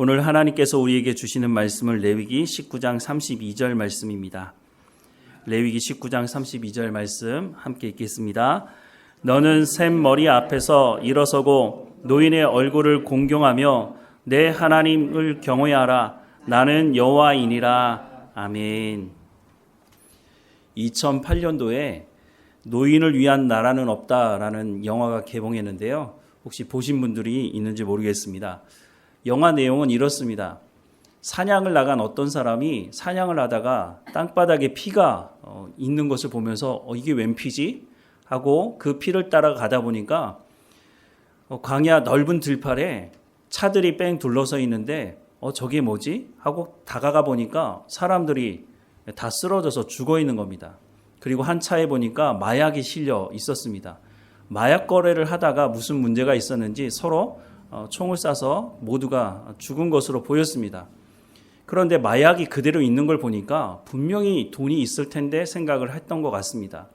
오늘 하나님께서 우리에게 주시는 말씀을 레위기 19장 32절 말씀입니다. 레위기 19장 32절 말씀 함께 읽겠습니다. 너는 셈 머리 앞에서 일어서고 노인의 얼굴을 공경하며 내 하나님을 경외하라. 나는 여호와이니라. 아멘. 2008년도에 노인을 위한 나라는 없다라는 영화가 개봉했는데요. 혹시 보신 분들이 있는지 모르겠습니다. 영화 내용은 이렇습니다. 사냥을 나간 어떤 사람이 사냥을 하다가 땅바닥에 피가 있는 것을 보면서 이게 웬 피지? 하고 그 피를 따라 가다 보니까 광야 넓은 들판에 차들이 뺑 둘러서 있는데 저게 뭐지? 하고 다가가 보니까 사람들이 다 쓰러져서 죽어 있는 겁니다. 그리고 한 차에 보니까 마약이 실려 있었습니다. 마약 거래를 하다가 무슨 문제가 있었는지 서로 총을 쏴서 모두가 죽은 것으로 보였습니다. 그런데 마약이 그대로 있는 걸 보니까 분명히 돈이 있을 텐데 생각을 했던 것 같습니다.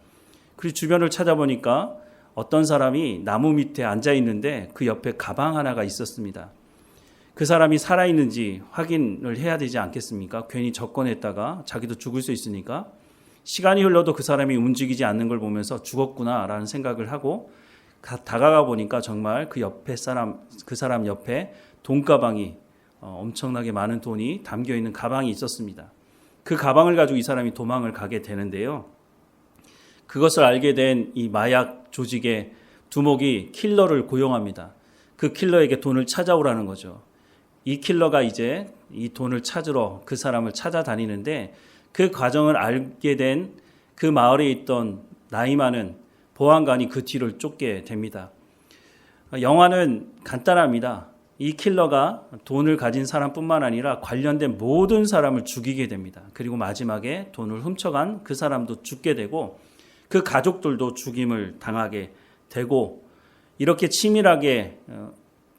그리고 주변을 찾아보니까 어떤 사람이 나무 밑에 앉아 있는데 그 옆에 가방 하나가 있었습니다. 그 사람이 살아있는지 확인을 해야 되지 않겠습니까? 괜히 접근했다가 자기도 죽을 수 있으니까. 시간이 흘러도 그 사람이 움직이지 않는 걸 보면서 죽었구나라는 생각을 하고 다가가 보니까 정말 그 사람 옆에 돈가방이 엄청나게 많은 돈이 담겨 있는 가방이 있었습니다. 그 가방을 가지고 이 사람이 도망을 가게 되는데요. 그것을 알게 된 이 마약 조직의 두목이 킬러를 고용합니다. 그 킬러에게 돈을 찾아오라는 거죠. 이 킬러가 이제 이 돈을 찾으러 그 사람을 찾아다니는데 그 과정을 알게 된 그 마을에 있던 나이 많은 보안관이 그 뒤를 쫓게 됩니다. 영화는 간단합니다. 이 킬러가 돈을 가진 사람뿐만 아니라 관련된 모든 사람을 죽이게 됩니다. 그리고 마지막에 돈을 훔쳐간 그 사람도 죽게 되고 그 가족들도 죽임을 당하게 되고 이렇게 치밀하게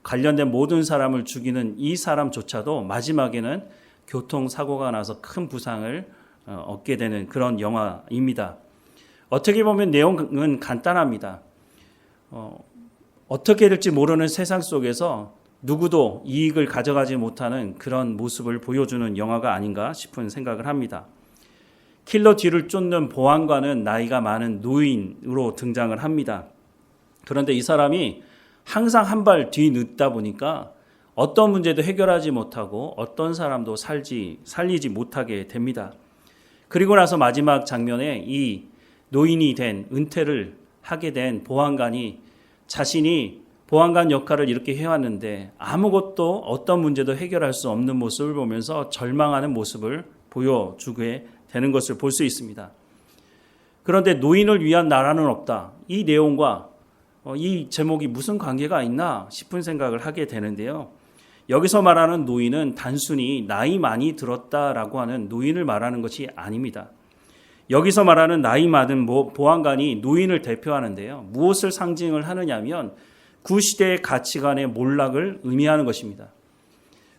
관련된 모든 사람을 죽이는 이 사람조차도 마지막에는 교통사고가 나서 큰 부상을 얻게 되는 그런 영화입니다. 어떻게 보면 내용은 간단합니다. 어떻게 될지 모르는 세상 속에서 누구도 이익을 가져가지 못하는 그런 모습을 보여주는 영화가 아닌가 싶은 생각을 합니다. 킬러 뒤를 쫓는 보안관은 나이가 많은 노인으로 등장을 합니다. 그런데 이 사람이 항상 한 발 뒤 늦다 보니까 어떤 문제도 해결하지 못하고 어떤 사람도 살리지 못하게 됩니다. 그리고 나서 마지막 장면에 이 노인이 된 은퇴를 하게 된 보안관이 자신이 보안관 역할을 이렇게 해왔는데 아무것도 어떤 문제도 해결할 수 없는 모습을 보면서 절망하는 모습을 보여주게 되는 것을 볼 수 있습니다. 그런데 노인을 위한 나라는 없다. 이 내용과 이 제목이 무슨 관계가 있나 싶은 생각을 하게 되는데요. 여기서 말하는 노인은 단순히 나이 많이 들었다라고 하는 노인을 말하는 것이 아닙니다. 여기서 말하는 나이 많은 보안관이 노인을 대표하는데요. 무엇을 상징을 하느냐면 구시대의 가치관의 몰락을 의미하는 것입니다.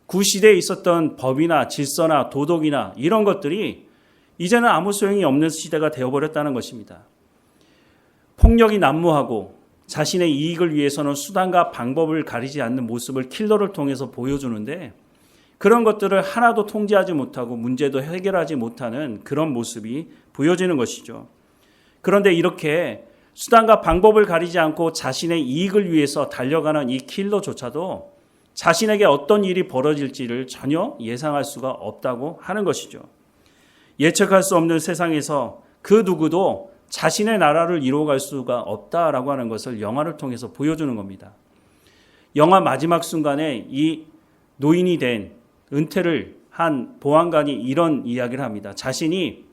구시대에 있었던 법이나 질서나 도덕이나 이런 것들이 이제는 아무 소용이 없는 시대가 되어버렸다는 것입니다. 폭력이 난무하고 자신의 이익을 위해서는 수단과 방법을 가리지 않는 모습을 킬러를 통해서 보여주는데 그런 것들을 하나도 통제하지 못하고 문제도 해결하지 못하는 그런 모습이 보여지는 것이죠. 그런데 이렇게 수단과 방법을 가리지 않고 자신의 이익을 위해서 달려가는 이 킬러조차도 자신에게 어떤 일이 벌어질지를 전혀 예상할 수가 없다고 하는 것이죠. 예측할 수 없는 세상에서 그 누구도 자신의 나라를 이루어갈 수가 없다라고 하는 것을 영화를 통해서 보여주는 겁니다. 영화 마지막 순간에 이 노인이 된 은퇴를 한 보안관이 이런 이야기를 합니다. 자신이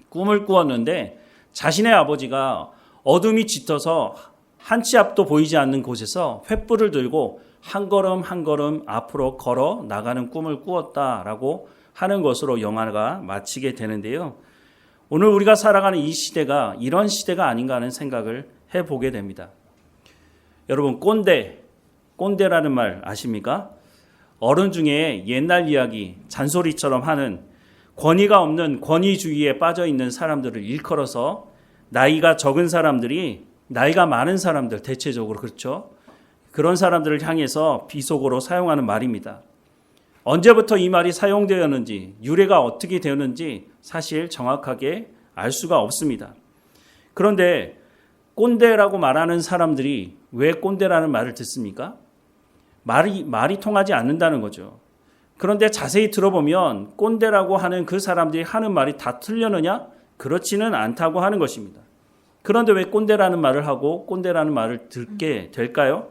꿈을 꾸었는데 자신의 아버지가 어둠이 짙어서 한 치 앞도 보이지 않는 곳에서 횃불을 들고 한 걸음 한 걸음 앞으로 걸어 나가는 꿈을 꾸었다라고 하는 것으로 영화가 마치게 되는데요. 오늘 우리가 살아가는 이 시대가 이런 시대가 아닌가 하는 생각을 해보게 됩니다. 여러분 꼰대라는 말 아십니까? 어른 중에 옛날 이야기 잔소리처럼 하는 권위가 없는 권위주의에 빠져있는 사람들을 일컬어서 나이가 적은 사람들이 나이가 많은 사람들 대체적으로 그렇죠. 그런 사람들을 향해서 비속어로 사용하는 말입니다. 언제부터 이 말이 사용되었는지, 유래가 어떻게 되었는지 사실 정확하게 알 수가 없습니다. 그런데 꼰대라고 말하는 사람들이 왜 꼰대라는 말을 듣습니까? 말이 통하지 않는다는 거죠. 그런데 자세히 들어보면 꼰대라고 하는 그 사람들이 하는 말이 다 틀렸느냐? 그렇지는 않다고 하는 것입니다. 그런데 왜 꼰대라는 말을 하고 꼰대라는 말을 듣게 될까요?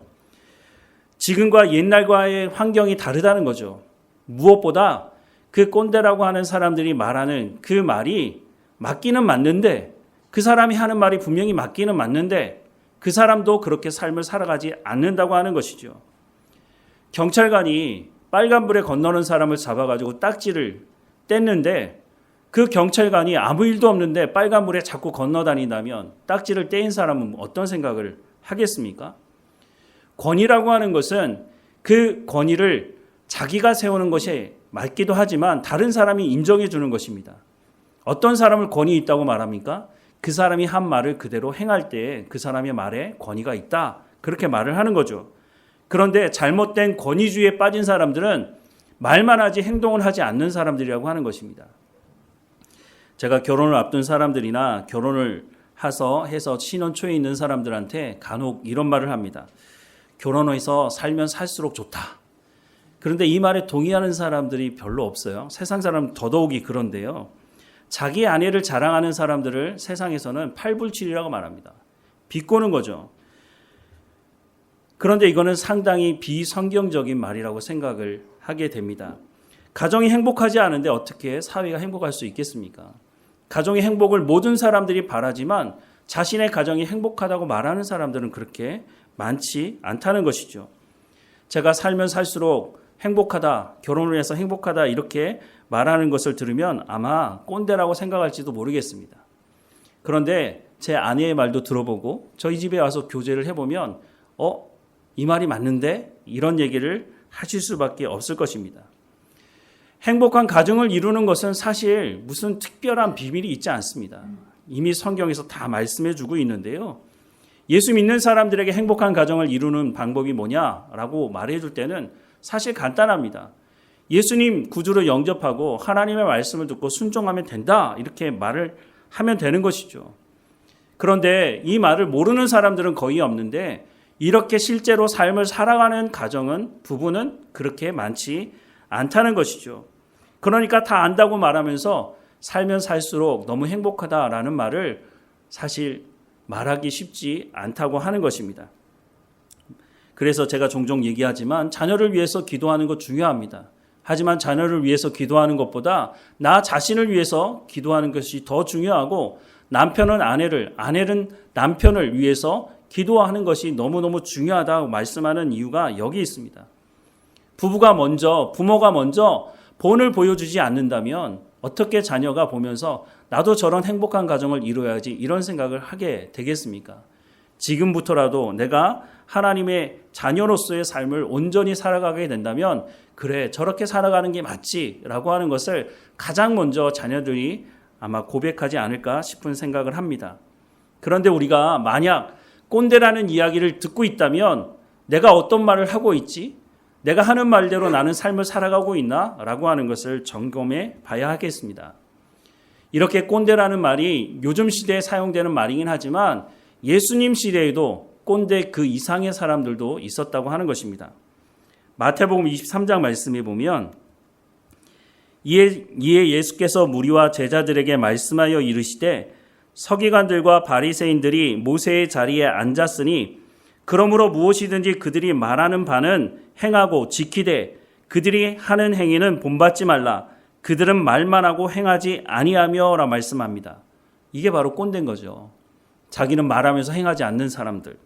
지금과 옛날과의 환경이 다르다는 거죠. 무엇보다 그 꼰대라고 하는 사람들이 말하는 그 말이 맞기는 맞는데, 그 사람이 하는 말이 분명히 맞기는 맞는데 그 사람도 그렇게 삶을 살아가지 않는다고 하는 것이죠. 경찰관이 빨간불에 건너는 사람을 잡아가지고 딱지를 뗐는데 그 경찰관이 아무 일도 없는데 빨간불에 자꾸 건너다닌다면 딱지를 떼인 사람은 어떤 생각을 하겠습니까? 권위라고 하는 것은 그 권위를 자기가 세우는 것이 맞기도 하지만 다른 사람이 인정해 주는 것입니다. 어떤 사람을 권위 있다고 말합니까? 그 사람이 한 말을 그대로 행할 때 그 사람의 말에 권위가 있다, 그렇게 말을 하는 거죠. 그런데 잘못된 권위주의에 빠진 사람들은 말만 하지 행동을 하지 않는 사람들이라고 하는 것입니다. 제가 결혼을 앞둔 사람들이나 결혼을 해서 신혼 초에 있는 사람들한테 간혹 이런 말을 합니다. 결혼해서 살면 살수록 좋다. 그런데 이 말에 동의하는 사람들이 별로 없어요. 세상 사람은 더더욱이 그런데요. 자기 아내를 자랑하는 사람들을 세상에서는 팔불출이라고 말합니다. 비꼬는 거죠. 그런데 이거는 상당히 비성경적인 말이라고 생각을 하게 됩니다. 가정이 행복하지 않은데 어떻게 사회가 행복할 수 있겠습니까? 가정의 행복을 모든 사람들이 바라지만 자신의 가정이 행복하다고 말하는 사람들은 그렇게 많지 않다는 것이죠. 제가 살면 살수록 행복하다, 결혼을 해서 행복하다 이렇게 말하는 것을 들으면 아마 꼰대라고 생각할지도 모르겠습니다. 그런데 제 아내의 말도 들어보고 저희 집에 와서 교제를 해보면 이 말이 맞는데? 이런 얘기를 하실 수밖에 없을 것입니다. 행복한 가정을 이루는 것은 사실 무슨 특별한 비밀이 있지 않습니다. 이미 성경에서 다 말씀해 주고 있는데요. 예수 믿는 사람들에게 행복한 가정을 이루는 방법이 뭐냐라고 말해 줄 때는 사실 간단합니다. 예수님 구주로 영접하고 하나님의 말씀을 듣고 순종하면 된다, 이렇게 말을 하면 되는 것이죠. 그런데 이 말을 모르는 사람들은 거의 없는데 이렇게 실제로 삶을 살아가는 부부는 그렇게 많지 않다는 것이죠. 그러니까 다 안다고 말하면서 살면 살수록 너무 행복하다라는 말을 사실 말하기 쉽지 않다고 하는 것입니다. 그래서 제가 종종 얘기하지만 자녀를 위해서 기도하는 것 중요합니다. 하지만 자녀를 위해서 기도하는 것보다 나 자신을 위해서 기도하는 것이 더 중요하고, 남편은 아내는 남편을 위해서 기도하는 것이 너무너무 중요하다고 말씀하는 이유가 여기 있습니다. 부모가 먼저 본을 보여주지 않는다면 어떻게 자녀가 보면서 나도 저런 행복한 가정을 이루어야지 이런 생각을 하게 되겠습니까? 지금부터라도 내가 하나님의 자녀로서의 삶을 온전히 살아가게 된다면 그래, 저렇게 살아가는 게 맞지라고 하는 것을 가장 먼저 자녀들이 아마 고백하지 않을까 싶은 생각을 합니다. 그런데 우리가 만약 꼰대라는 이야기를 듣고 있다면 내가 어떤 말을 하고 있지? 내가 하는 말대로 나는 삶을 살아가고 있나? 라고 하는 것을 점검해 봐야 하겠습니다. 이렇게 꼰대라는 말이 요즘 시대에 사용되는 말이긴 하지만 예수님 시대에도 꼰대 그 이상의 사람들도 있었다고 하는 것입니다. 마태복음 23장 말씀에 보면 이에 예수께서 무리와 제자들에게 말씀하여 이르시되 서기관들과 바리새인들이 모세의 자리에 앉았으니 그러므로 무엇이든지 그들이 말하는 바는 행하고 지키되 그들이 하는 행위는 본받지 말라. 그들은 말만 하고 행하지 아니하며 라 말씀합니다. 이게 바로 꼰대인 거죠. 자기는 말하면서 행하지 않는 사람들.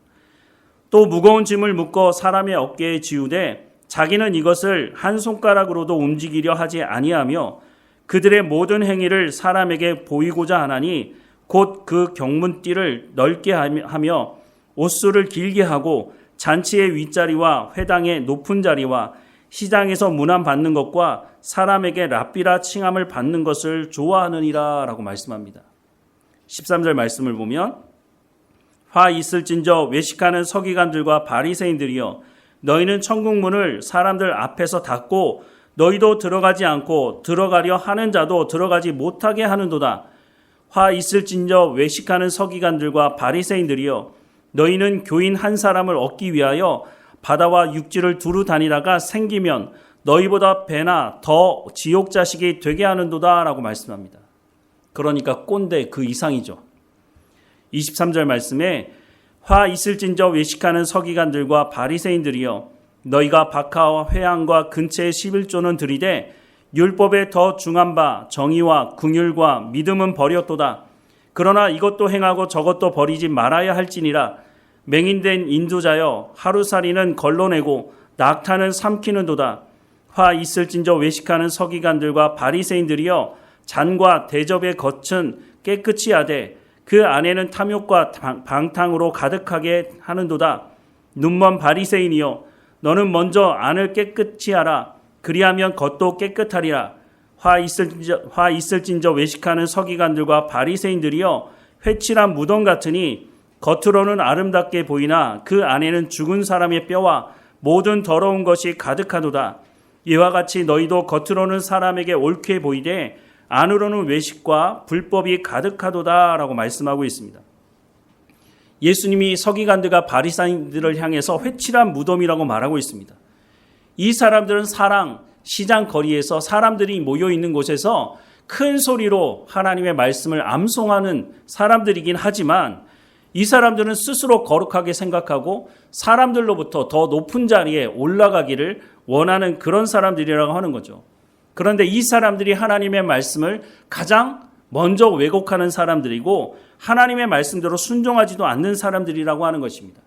또 무거운 짐을 묶어 사람의 어깨에 지우되 자기는 이것을 한 손가락으로도 움직이려 하지 아니하며 그들의 모든 행위를 사람에게 보이고자 하나니 곧 그 경문띠를 넓게 하며 옷수를 길게 하고 잔치의 윗자리와 회당의 높은 자리와 시장에서 문안 받는 것과 사람에게 랍비라 칭함을 받는 것을 좋아하느니라 라고 말씀합니다. 13절 말씀을 보면 화 있을진저 외식하는 서기관들과 바리새인들이여 너희는 천국문을 사람들 앞에서 닫고 너희도 들어가지 않고 들어가려 하는 자도 들어가지 못하게 하는도다. 화 있을진저 외식하는 서기관들과 바리새인들이여, 너희는 교인 한 사람을 얻기 위하여 바다와 육지를 두루 다니다가 생기면 너희보다 배나 더 지옥 자식이 되게 하는도다 라고 말씀합니다. 그러니까 꼰대 그 이상이죠. 23절 말씀에 화 있을진저 외식하는 서기관들과 바리새인들이여, 너희가 박하와 회향과 근처의 11조는 들이되 율법에 더 중한 바 정의와 긍휼과 믿음은 버렸도다. 그러나 이것도 행하고 저것도 버리지 말아야 할지니라. 맹인된 인도자여, 하루살이는 걸러내고 낙타는 삼키는도다. 화 있을진저 외식하는 서기관들과 바리새인들이여, 잔과 대접의 겉은 깨끗이 하되 그 안에는 탐욕과 방탕으로 가득하게 하는도다. 눈먼 바리새인이여, 너는 먼저 안을 깨끗이 하라. 그리하면 겉도 깨끗하리라. 화 있을진저 외식하는 서기관들과 바리새인들이여, 회칠한 무덤 같으니 겉으로는 아름답게 보이나 그 안에는 죽은 사람의 뼈와 모든 더러운 것이 가득하도다. 이와 같이 너희도 겉으로는 사람에게 옳게 보이되 안으로는 외식과 불법이 가득하도다 라고 말씀하고 있습니다. 예수님이 서기관들과 바리새인들을 향해서 회칠한 무덤이라고 말하고 있습니다. 이 사람들은 시장 거리에서 사람들이 모여 있는 곳에서 큰 소리로 하나님의 말씀을 암송하는 사람들이긴 하지만, 이 사람들은 스스로 거룩하게 생각하고 사람들로부터 더 높은 자리에 올라가기를 원하는 그런 사람들이라고 하는 거죠. 그런데 이 사람들이 하나님의 말씀을 가장 먼저 왜곡하는 사람들이고 하나님의 말씀대로 순종하지도 않는 사람들이라고 하는 것입니다.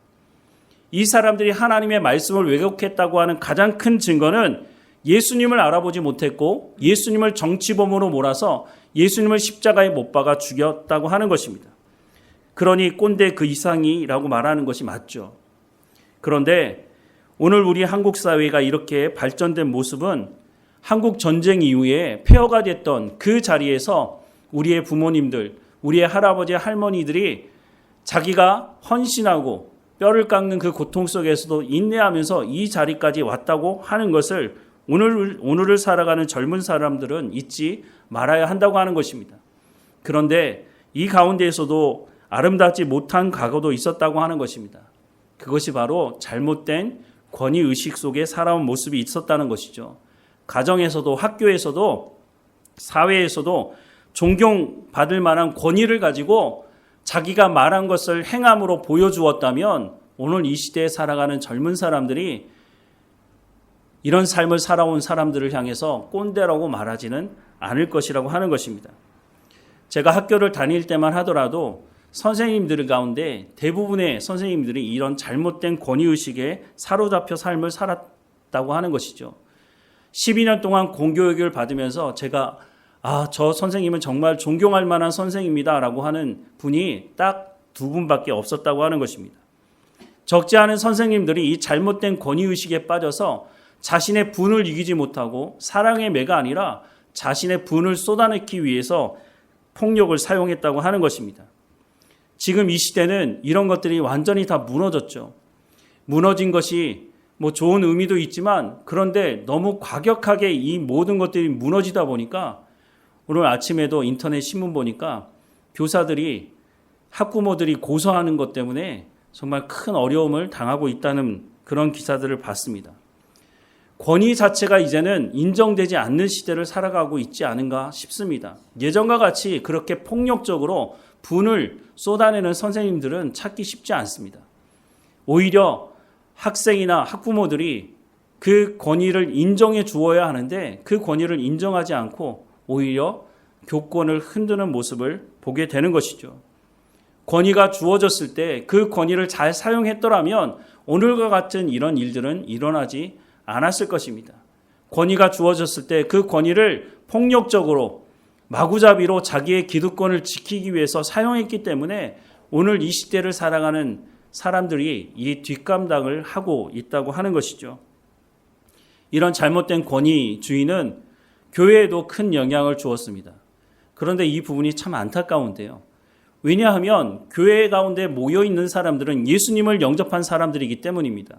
이 사람들이 하나님의 말씀을 왜곡했다고 하는 가장 큰 증거는 예수님을 알아보지 못했고 예수님을 정치범으로 몰아서 예수님을 십자가에 못 박아 죽였다고 하는 것입니다. 그러니 꼰대 그 이상이라고 말하는 것이 맞죠. 그런데 오늘 우리 한국 사회가 이렇게 발전된 모습은 한국 전쟁 이후에 폐허가 됐던 그 자리에서 우리의 부모님들, 우리의 할아버지, 할머니들이 자기가 헌신하고 뼈를 깎는 그 고통 속에서도 인내하면서 이 자리까지 왔다고 하는 것을 오늘을 살아가는 젊은 사람들은 잊지 말아야 한다고 하는 것입니다. 그런데 이 가운데에서도 아름답지 못한 과거도 있었다고 하는 것입니다. 그것이 바로 잘못된 권위의식 속에 살아온 모습이 있었다는 것이죠. 가정에서도 학교에서도 사회에서도 존경받을 만한 권위를 가지고 자기가 말한 것을 행함으로 보여주었다면 오늘 이 시대에 살아가는 젊은 사람들이 이런 삶을 살아온 사람들을 향해서 꼰대라고 말하지는 않을 것이라고 하는 것입니다. 제가 학교를 다닐 때만 하더라도 선생님들 가운데 대부분의 선생님들이 이런 잘못된 권위의식에 사로잡혀 삶을 살았다고 하는 것이죠. 12년 동안 공교육을 받으면서 제가 저 선생님은 정말 존경할 만한 선생입니다 라고 하는 분이 딱 두 분밖에 없었다고 하는 것입니다. 적지 않은 선생님들이 이 잘못된 권위의식에 빠져서 자신의 분을 이기지 못하고 사랑의 매가 아니라 자신의 분을 쏟아내기 위해서 폭력을 사용했다고 하는 것입니다. 지금 이 시대는 이런 것들이 완전히 다 무너졌죠. 무너진 것이 좋은 의미도 있지만 그런데 너무 과격하게 이 모든 것들이 무너지다 보니까 오늘 아침에도 인터넷 신문 보니까 교사들이 학부모들이 고소하는 것 때문에 정말 큰 어려움을 당하고 있다는 그런 기사들을 봤습니다. 권위 자체가 이제는 인정되지 않는 시대를 살아가고 있지 않은가 싶습니다. 예전과 같이 그렇게 폭력적으로 분을 쏟아내는 선생님들은 찾기 쉽지 않습니다. 오히려 학생이나 학부모들이 그 권위를 인정해 주어야 하는데 그 권위를 인정하지 않고 오히려 교권을 흔드는 모습을 보게 되는 것이죠. 권위가 주어졌을 때 그 권위를 잘 사용했더라면 오늘과 같은 이런 일들은 일어나지 않았을 것입니다. 권위가 주어졌을 때 그 권위를 폭력적으로 마구잡이로 자기의 기득권을 지키기 위해서 사용했기 때문에 오늘 이 시대를 살아가는 사람들이 이 뒷감당을 하고 있다고 하는 것이죠. 이런 잘못된 권위주의는 교회에도 큰 영향을 주었습니다. 그런데 이 부분이 참 안타까운데요. 왜냐하면 교회 가운데 모여있는 사람들은 예수님을 영접한 사람들이기 때문입니다.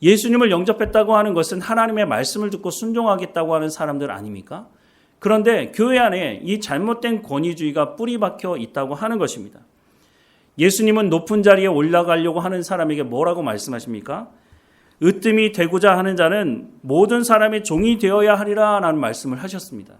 예수님을 영접했다고 하는 것은 하나님의 말씀을 듣고 순종하겠다고 하는 사람들 아닙니까? 그런데 교회 안에 이 잘못된 권위주의가 뿌리 박혀 있다고 하는 것입니다. 예수님은 높은 자리에 올라가려고 하는 사람에게 뭐라고 말씀하십니까? 으뜸이 되고자 하는 자는 모든 사람의 종이 되어야 하리라 라는 말씀을 하셨습니다.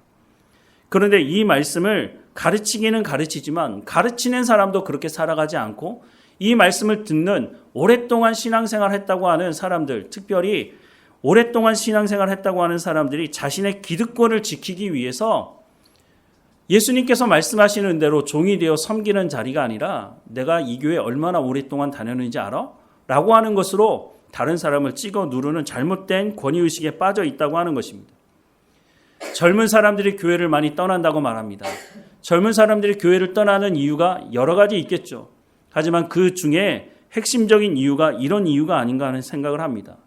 그런데 이 말씀을 가르치기는 가르치지만 가르치는 사람도 그렇게 살아가지 않고 이 말씀을 듣는 오랫동안 신앙생활 했다고 하는 사람들, 특별히 오랫동안 신앙생활 했다고 하는 사람들이 자신의 기득권을 지키기 위해서 예수님께서 말씀하시는 대로 종이 되어 섬기는 자리가 아니라 내가 이 교회 얼마나 오랫동안 다녔는지 알아? 라고 하는 것으로 다른 사람을 찍어 누르는 잘못된 권위의식에 빠져 있다고 하는 것입니다. 젊은 사람들이 교회를 많이 떠난다고 말합니다. 젊은 사람들이 교회를 떠나는 이유가 여러 가지 있겠죠. 하지만 그 중에 핵심적인 이유가 이런 이유가 아닌가 하는 생각을 합니다.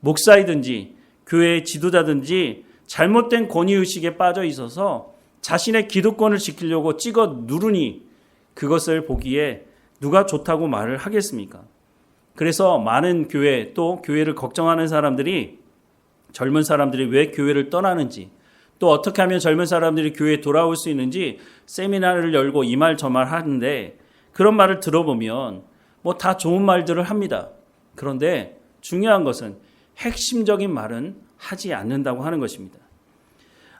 목사이든지 교회의 지도자든지 잘못된 권위의식에 빠져 있어서 자신의 기득권을 지키려고 찍어 누르니 그것을 보기에 누가 좋다고 말을 하겠습니까? 그래서 많은 교회 또 교회를 걱정하는 사람들이 젊은 사람들이 왜 교회를 떠나는지 또 어떻게 하면 젊은 사람들이 교회에 돌아올 수 있는지 세미나를 열고 이 말 저 말 하는데 그런 말을 들어보면 뭐 다 좋은 말들을 합니다. 그런데 중요한 것은 핵심적인 말은 하지 않는다고 하는 것입니다.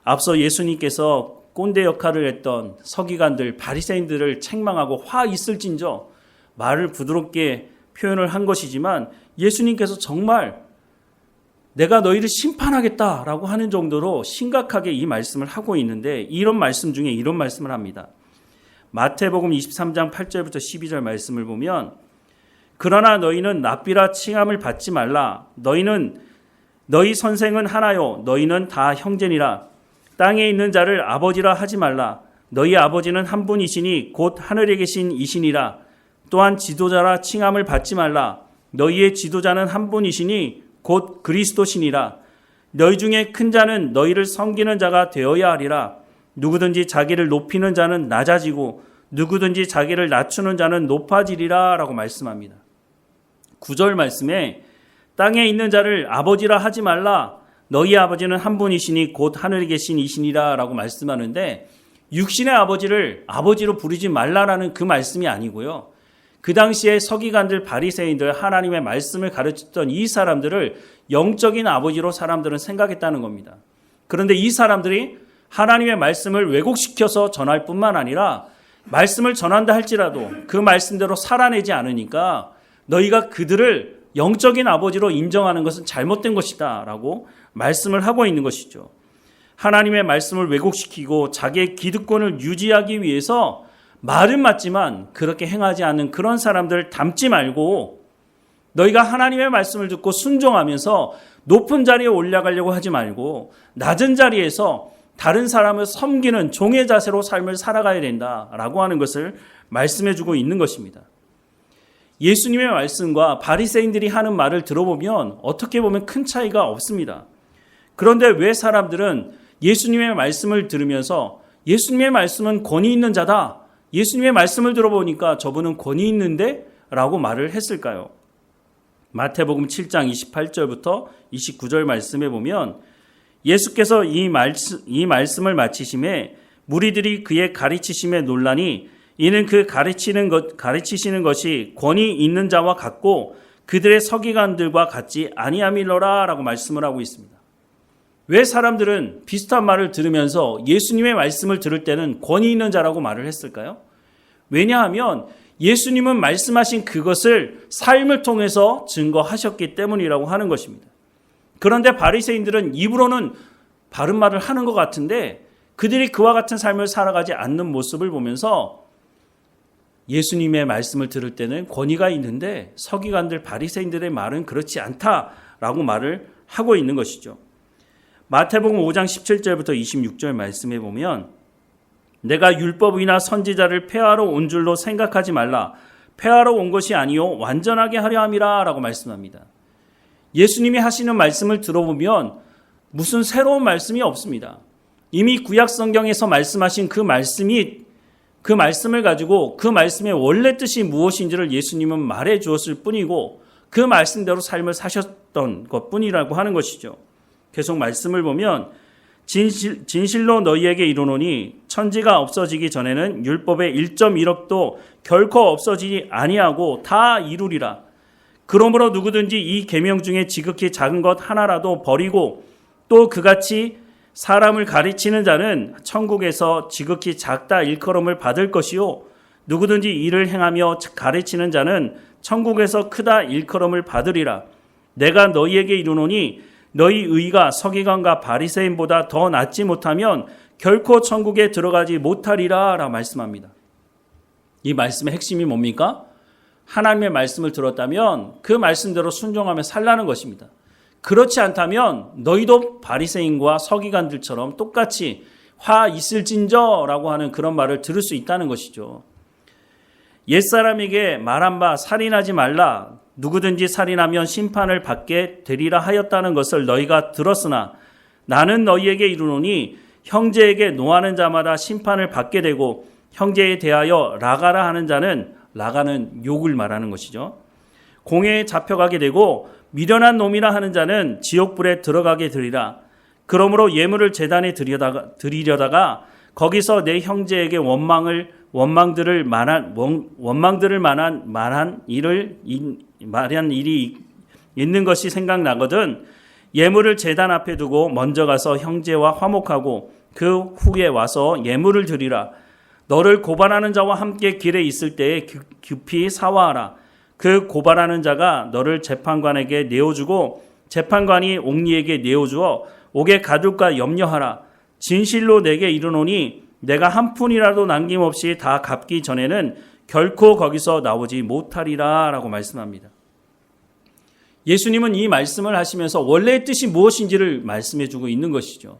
앞서 예수님께서 꼰대 역할을 했던 서기관들, 바리새인들을 책망하고 화 있을진저 말을 부드럽게 표현을 한 것이지만 예수님께서 정말 내가 너희를 심판하겠다라고 하는 정도로 심각하게 이 말씀을 하고 있는데 이런 말씀 중에 이런 말씀을 합니다. 마태복음 23장 8절부터 12절 말씀을 보면 그러나 너희는 납비라 칭함을 받지 말라. 너희 선생은 하나요. 너희는 다 형제니라. 땅에 있는 자를 아버지라 하지 말라. 너희 아버지는 한 분이시니 곧 하늘에 계신 이시니라. 또한 지도자라 칭함을 받지 말라. 너희의 지도자는 한 분이시니 곧 그리스도시니라. 너희 중에 큰 자는 너희를 섬기는 자가 되어야 하리라. 누구든지 자기를 높이는 자는 낮아지고 누구든지 자기를 낮추는 자는 높아지리라 라고 말씀합니다. 9절 말씀에 땅에 있는 자를 아버지라 하지 말라. 너희 아버지는 한 분이시니 곧 하늘에 계신 이시니라 라고 말씀하는데 육신의 아버지를 아버지로 부르지 말라라는 그 말씀이 아니고요. 그 당시에 서기관들, 바리새인들, 하나님의 말씀을 가르쳤던 이 사람들을 영적인 아버지로 사람들은 생각했다는 겁니다. 그런데 이 사람들이 하나님의 말씀을 왜곡시켜서 전할 뿐만 아니라 말씀을 전한다 할지라도 그 말씀대로 살아내지 않으니까 너희가 그들을 영적인 아버지로 인정하는 것은 잘못된 것이다 라고 말씀을 하고 있는 것이죠. 하나님의 말씀을 왜곡시키고 자기의 기득권을 유지하기 위해서 말은 맞지만 그렇게 행하지 않는 그런 사람들을 닮지 말고 너희가 하나님의 말씀을 듣고 순종하면서 높은 자리에 올라가려고 하지 말고 낮은 자리에서 다른 사람을 섬기는 종의 자세로 삶을 살아가야 된다라고 하는 것을 말씀해주고 있는 것입니다. 예수님의 말씀과 바리새인들이 하는 말을 들어보면 어떻게 보면 큰 차이가 없습니다. 그런데 왜 사람들은 예수님의 말씀을 들으면서 예수님의 말씀은 권위 있는 자다. 예수님의 말씀을 들어보니까 저분은 권위 있는데? 라고 말을 했을까요? 마태복음 7장 28절부터 29절 말씀에 보면 예수께서 이 말씀을 마치심에 무리들이 그의 가르치심에 놀라니 이는 그 가르치시는 것이 권위 있는 자와 같고 그들의 서기관들과 같지 아니함이로라 라고 말씀을 하고 있습니다. 왜 사람들은 비슷한 말을 들으면서 예수님의 말씀을 들을 때는 권위 있는 자라고 말을 했을까요? 왜냐하면 예수님은 말씀하신 그것을 삶을 통해서 증거하셨기 때문이라고 하는 것입니다. 그런데 바리새인들은 입으로는 바른 말을 하는 것 같은데 그들이 그와 같은 삶을 살아가지 않는 모습을 보면서 예수님의 말씀을 들을 때는 권위가 있는데 서기관들 바리새인들의 말은 그렇지 않다라고 말을 하고 있는 것이죠. 마태복음 5장 17절부터 26절 말씀에 보면 내가 율법이나 선지자를 폐하러 온 줄로 생각하지 말라. 폐하러 온 것이 아니요 완전하게 하려 함이라 라고 말씀합니다. 예수님이 하시는 말씀을 들어보면 무슨 새로운 말씀이 없습니다. 이미 구약 성경에서 말씀하신 그 말씀을 가지고 그 말씀의 원래 뜻이 무엇인지를 예수님은 말해 주었을 뿐이고 그 말씀대로 삶을 사셨던 것뿐이라고 하는 것이죠. 계속 말씀을 보면 진실로 너희에게 이르노니 천지가 없어지기 전에는 율법의 1.1억도 결코 없어지지 아니하고 다 이루리라. 그러므로 누구든지 이 계명 중에 지극히 작은 것 하나라도 버리고 또 그같이 사람을 가르치는 자는 천국에서 지극히 작다 일컬음을 받을 것이요 누구든지 이를 행하며 가르치는 자는 천국에서 크다 일컬음을 받으리라. 내가 너희에게 이르노니 너희 의가 서기관과 바리새인보다 더 낫지 못하면 결코 천국에 들어가지 못하리라 라고 말씀합니다. 이 말씀의 핵심이 뭡니까? 하나님의 말씀을 들었다면 그 말씀대로 순종하며 살라는 것입니다. 그렇지 않다면 너희도 바리새인과 서기관들처럼 똑같이 화 있을진저라고 하는 그런 말을 들을 수 있다는 것이죠. 옛사람에게 말한 바 살인하지 말라. 누구든지 살인하면 심판을 받게 되리라 하였다는 것을 너희가 들었으나 나는 너희에게 이르노니 형제에게 노하는 자마다 심판을 받게 되고 형제에 대하여 라가라 하는 자는 라가는 욕을 말하는 것이죠. 공회에 잡혀가게 되고 미련한 놈이라 하는 자는 지옥불에 들어가게 되리라. 그러므로 예물을 제단에 드리려다가 거기서 내 형제에게 원망들을 만한 일이 있는 것이 생각나거든 예물을 제단 앞에 두고 먼저 가서 형제와 화목하고 그 후에 와서 예물을 드리라. 너를 고발하는 자와 함께 길에 있을 때에 급히 사화하라. 그 고발하는 자가 너를 재판관에게 내어주고 재판관이 옥리에게 내어주어 옥에 가둘까 염려하라. 진실로 내게 이르노니 내가 한 푼이라도 남김없이 다 갚기 전에는 결코 거기서 나오지 못하리라 라고 말씀합니다. 예수님은 이 말씀을 하시면서 원래의 뜻이 무엇인지를 말씀해 주고 있는 것이죠.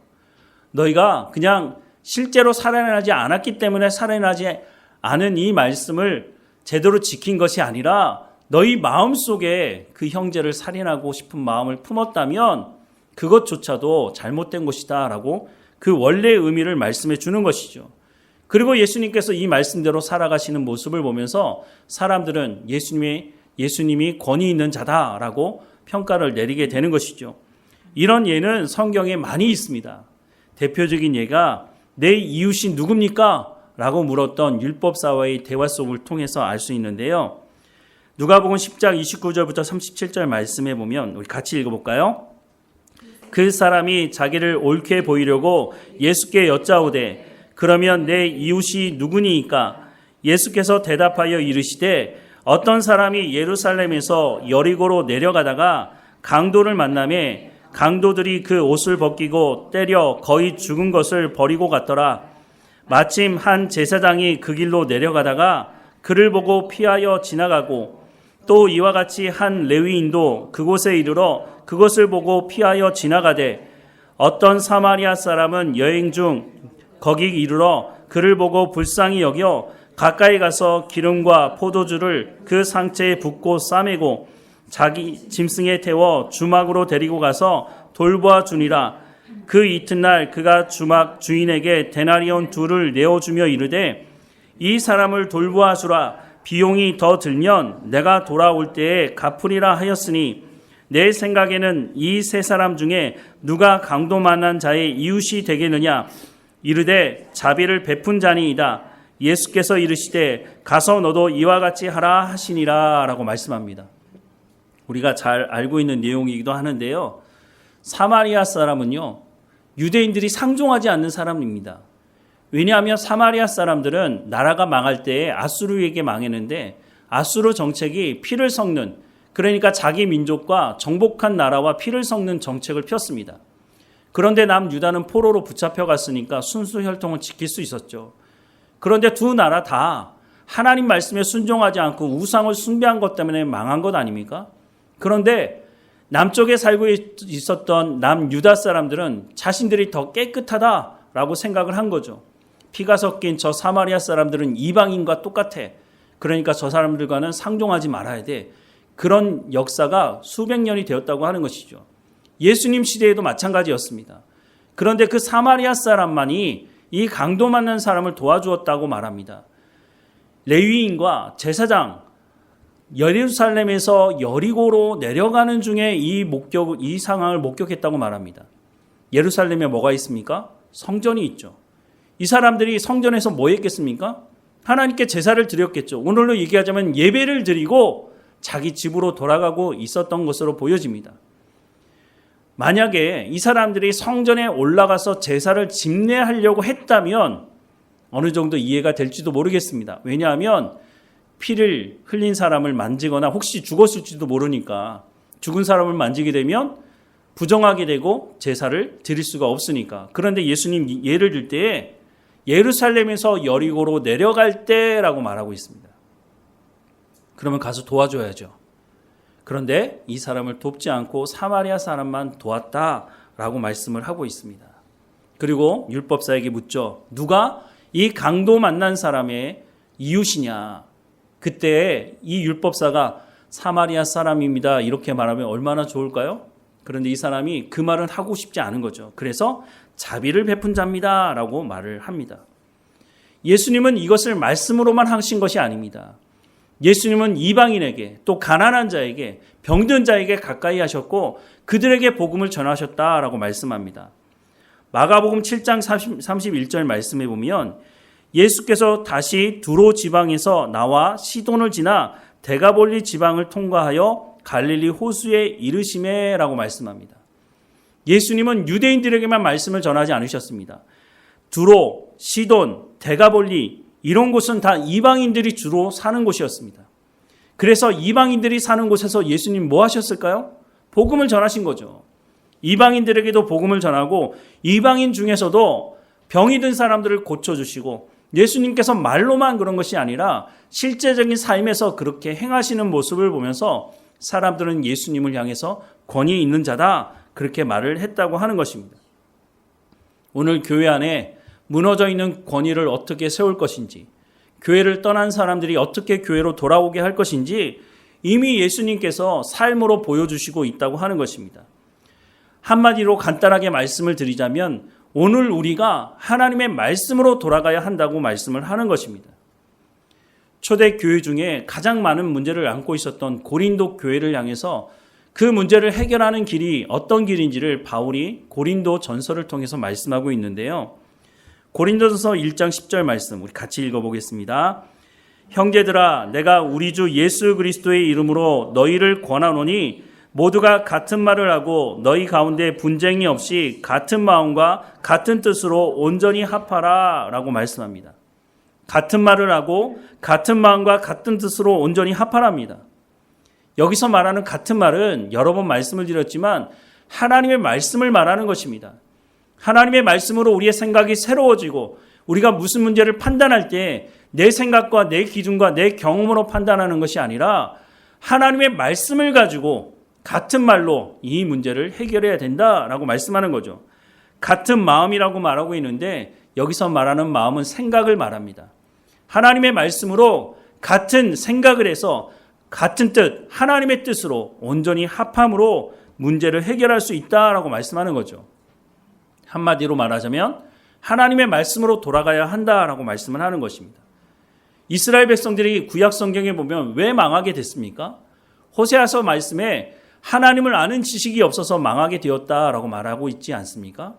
너희가 그냥 실제로 살인하지 않았기 때문에 살인하지 않은 이 말씀을 제대로 지킨 것이 아니라 너희 마음속에 그 형제를 살인하고 싶은 마음을 품었다면 그것조차도 잘못된 것이다 라고 그 원래의 의미를 말씀해 주는 것이죠. 그리고 예수님께서 이 말씀대로 살아가시는 모습을 보면서 사람들은 예수님이 권위 있는 자다라고 평가를 내리게 되는 것이죠. 이런 예는 성경에 많이 있습니다. 대표적인 예가 내 이웃이 누굽니까? 라고 물었던 율법사와의 대화 속을 통해서 알 수 있는데요. 누가복음 10장 29절부터 37절 말씀해 보면 우리 같이 읽어볼까요? 그 사람이 자기를 옳게 보이려고 예수께 여짜오되 그러면 내 이웃이 누구니이까? 예수께서 대답하여 이르시되 어떤 사람이 예루살렘에서 여리고로 내려가다가 강도를 만나매 강도들이 그 옷을 벗기고 때려 거의 죽은 것을 버리고 갔더라. 마침 한 제사장이 그 길로 내려가다가 그를 보고 피하여 지나가고 또 이와 같이 한 레위인도 그곳에 이르러 그것을 보고 피하여 지나가되 어떤 사마리아 사람은 여행 중 거기 이르러 그를 보고 불쌍히 여겨 가까이 가서 기름과 포도주를 그 상체에 붓고 싸매고 자기 짐승에 태워 주막으로 데리고 가서 돌보아 주니라. 그 이튿날 그가 주막 주인에게 데나리온 2를 내어주며 이르되 이 사람을 돌보아 주라. 비용이 더 들면 내가 돌아올 때에 갚으리라 하였으니 내 생각에는 이 세 사람 중에 누가 강도 만난 자의 이웃이 되겠느냐. 이르되 자비를 베푼 자니이다. 예수께서 이르시되 가서 너도 이와 같이 하라 하시니라 라고 말씀합니다. 우리가 잘 알고 있는 내용이기도 하는데요. 사마리아 사람은요, 유대인들이 상종하지 않는 사람입니다. 왜냐하면 사마리아 사람들은 나라가 망할 때에 아수르에게 망했는데 아수르 정책이 피를 섞는, 그러니까 자기 민족과 정복한 나라와 피를 섞는 정책을 폈습니다. 그런데 남유다는 포로로 붙잡혀 갔으니까 순수 혈통을 지킬 수 있었죠. 그런데 두 나라 다 하나님 말씀에 순종하지 않고 우상을 숭배한 것 때문에 망한 것 아닙니까? 그런데 남쪽에 살고 있었던 남유다 사람들은 자신들이 더 깨끗하다라고 생각을 한 거죠. 피가 섞인 저 사마리아 사람들은 이방인과 똑같아. 그러니까 저 사람들과는 상종하지 말아야 돼. 그런 역사가 수백 년이 되었다고 하는 것이죠. 예수님 시대에도 마찬가지였습니다. 그런데 그 사마리아 사람만이 이 강도 맞는 사람을 도와주었다고 말합니다. 레위인과 제사장, 예루살렘에서 여리고로 내려가는 중에 이 상황을 목격했다고 말합니다. 예루살렘에 뭐가 있습니까? 성전이 있죠. 이 사람들이 성전에서 뭐 했겠습니까? 하나님께 제사를 드렸겠죠. 오늘로 얘기하자면 예배를 드리고 자기 집으로 돌아가고 있었던 것으로 보여집니다. 만약에 이 사람들이 성전에 올라가서 제사를 집례하려고 했다면 어느 정도 이해가 될지도 모르겠습니다. 왜냐하면 피를 흘린 사람을 만지거나 혹시 죽었을지도 모르니까 죽은 사람을 만지게 되면 부정하게 되고 제사를 드릴 수가 없으니까. 그런데 예수님 예를 들 때에 예루살렘에서 여리고로 내려갈 때라고 말하고 있습니다. 그러면 가서 도와줘야죠. 그런데 이 사람을 돕지 않고 사마리아 사람만 도왔다라고 말씀을 하고 있습니다. 그리고 율법사에게 묻죠. 누가 이 강도 만난 사람의 이웃이냐? 그때 이 율법사가 사마리아 사람입니다. 이렇게 말하면 얼마나 좋을까요? 그런데 이 사람이 그 말은 하고 싶지 않은 거죠. 그래서 자비를 베푼 자입니다. 라고 말을 합니다. 예수님은 이것을 말씀으로만 하신 것이 아닙니다. 예수님은 이방인에게 또 가난한 자에게 병든 자에게 가까이 하셨고 그들에게 복음을 전하셨다라고 말씀합니다. 마가복음 7장 31절 말씀해 보면 예수께서 다시 두로 지방에서 나와 시돈을 지나 데가볼리 지방을 통과하여 갈릴리 호수에 이르시매라고 말씀합니다. 예수님은 유대인들에게만 말씀을 전하지 않으셨습니다. 두로, 시돈, 데가볼리 이런 곳은 다 이방인들이 주로 사는 곳이었습니다. 그래서 이방인들이 사는 곳에서 예수님 뭐 하셨을까요? 복음을 전하신 거죠. 이방인들에게도 복음을 전하고 이방인 중에서도 병이 든 사람들을 고쳐주시고 예수님께서 말로만 그런 것이 아니라 실제적인 삶에서 그렇게 행하시는 모습을 보면서 사람들은 예수님을 향해서 권위 있는 자다 그렇게 말을 했다고 하는 것입니다. 오늘 교회 안에 무너져 있는 권위를 어떻게 세울 것인지, 교회를 떠난 사람들이 어떻게 교회로 돌아오게 할 것인지 이미 예수님께서 삶으로 보여주시고 있다고 하는 것입니다. 한마디로 간단하게 말씀을 드리자면 오늘 우리가 하나님의 말씀으로 돌아가야 한다고 말씀을 하는 것입니다. 초대 교회 중에 가장 많은 문제를 안고 있었던 고린도 교회를 향해서 그 문제를 해결하는 길이 어떤 길인지를 바울이 고린도 전서를 통해서 말씀하고 있는데요. 고린도전서 1장 10절 말씀 우리 같이 읽어보겠습니다. 형제들아 내가 우리 주 예수 그리스도의 이름으로 너희를 권하노니 모두가 같은 말을 하고 너희 가운데 분쟁이 없이 같은 마음과 같은 뜻으로 온전히 합하라 라고 말씀합니다. 같은 말을 하고 같은 마음과 같은 뜻으로 온전히 합하랍니다. 여기서 말하는 같은 말은 여러 번 말씀을 드렸지만 하나님의 말씀을 말하는 것입니다. 하나님의 말씀으로 우리의 생각이 새로워지고 우리가 무슨 문제를 판단할 때 내 생각과 내 기준과 내 경험으로 판단하는 것이 아니라 하나님의 말씀을 가지고 같은 말로 이 문제를 해결해야 된다라고 말씀하는 거죠. 같은 마음이라고 말하고 있는데 여기서 말하는 마음은 생각을 말합니다. 하나님의 말씀으로 같은 생각을 해서 같은 뜻, 하나님의 뜻으로 온전히 합함으로 문제를 해결할 수 있다라고 말씀하는 거죠. 한마디로 말하자면 하나님의 말씀으로 돌아가야 한다라고 말씀을 하는 것입니다. 이스라엘 백성들이 구약 성경에 보면 왜 망하게 됐습니까? 호세아서 말씀에 하나님을 아는 지식이 없어서 망하게 되었다라고 말하고 있지 않습니까?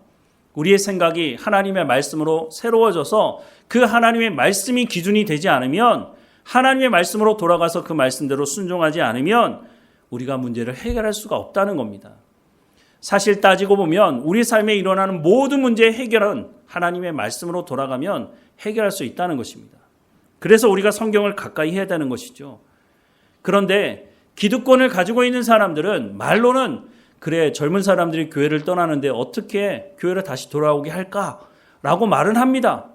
우리의 생각이 하나님의 말씀으로 새로워져서 그 하나님의 말씀이 기준이 되지 않으면 하나님의 말씀으로 돌아가서 그 말씀대로 순종하지 않으면 우리가 문제를 해결할 수가 없다는 겁니다. 사실 따지고 보면 우리 삶에 일어나는 모든 문제의 해결은 하나님의 말씀으로 돌아가면 해결할 수 있다는 것입니다. 그래서 우리가 성경을 가까이 해야 되는 것이죠. 그런데 기득권을 가지고 있는 사람들은 말로는 그래 젊은 사람들이 교회를 떠나는데 어떻게 교회를 다시 돌아오게 할까라고 말은 합니다.